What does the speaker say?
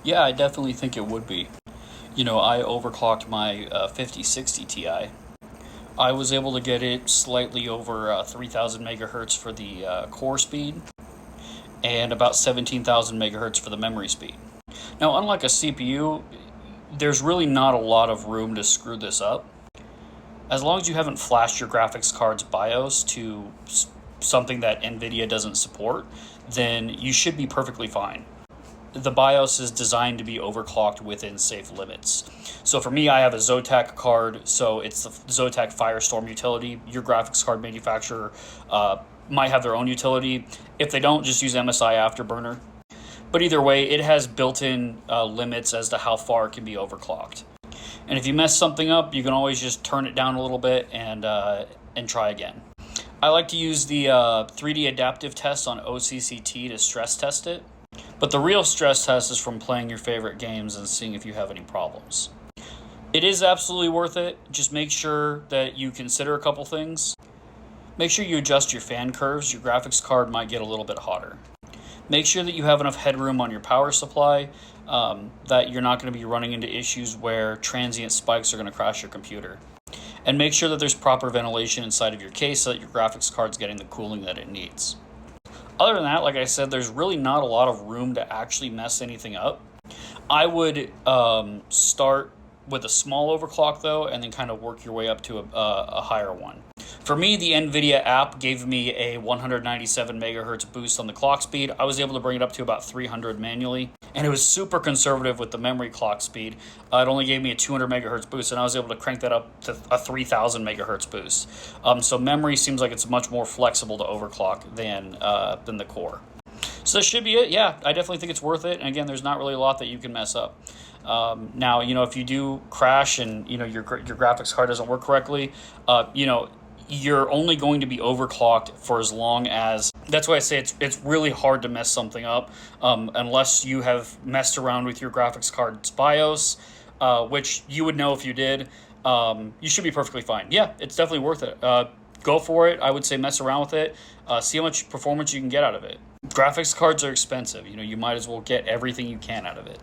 Yeah, I definitely think it would be. I overclocked my 5060 Ti. I was able to get it slightly over 3000 megahertz for the core speed and about 17,000 megahertz for the memory speed. Now, unlike a CPU, there's really not a lot of room to screw this up. As long as you haven't flashed your graphics card's BIOS to something that NVIDIA doesn't support, then you should be perfectly fine. The BIOS is designed to be overclocked within safe limits. So for me, I have a Zotac card, so it's the Zotac Firestorm utility. Your graphics card manufacturer might have their own utility. If they don't, just use MSI Afterburner. But either way, it has built-in limits as to how far it can be overclocked. And if you mess something up, you can always just turn it down a little bit and try again. I like to use the 3D adaptive test on OCCT to stress test it. But the real stress test is from playing your favorite games and seeing if you have any problems. It is absolutely worth it. Just make sure that you consider a couple things. Make sure you adjust your fan curves. Your graphics card might get a little bit hotter. Make sure that you have enough headroom on your power supply, that you're not going to be running into issues where transient spikes are going to crash your computer. And make sure that there's proper ventilation inside of your case so that your graphics card's getting the cooling that it needs. Other than that, like I said, there's really not a lot of room to actually mess anything up. I would start with a small overclock, though, and then kind of work your way up to a higher one. For me, the NVIDIA app gave me a 197 megahertz boost on the clock speed. I was able to bring it up to about 300 manually, and it was super conservative with the memory clock speed. It only gave me a 200 megahertz boost, and I was able to crank that up to a 3000 megahertz boost. So memory seems like it's much more flexible to overclock than the core. So that should be it. Yeah, I definitely think it's worth it. And again, there's not really a lot that you can mess up. Now, if you do crash and your graphics card doesn't work correctly, you're only going to be overclocked for as long as. That's why I say it's really hard to mess something up unless you have messed around with your graphics card's BIOS, which you would know if you did. You should be perfectly fine. Yeah, it's definitely worth it. Go for it. I would say mess around with it. See how much performance you can get out of it. Graphics cards are expensive. You might as well get everything you can out of it.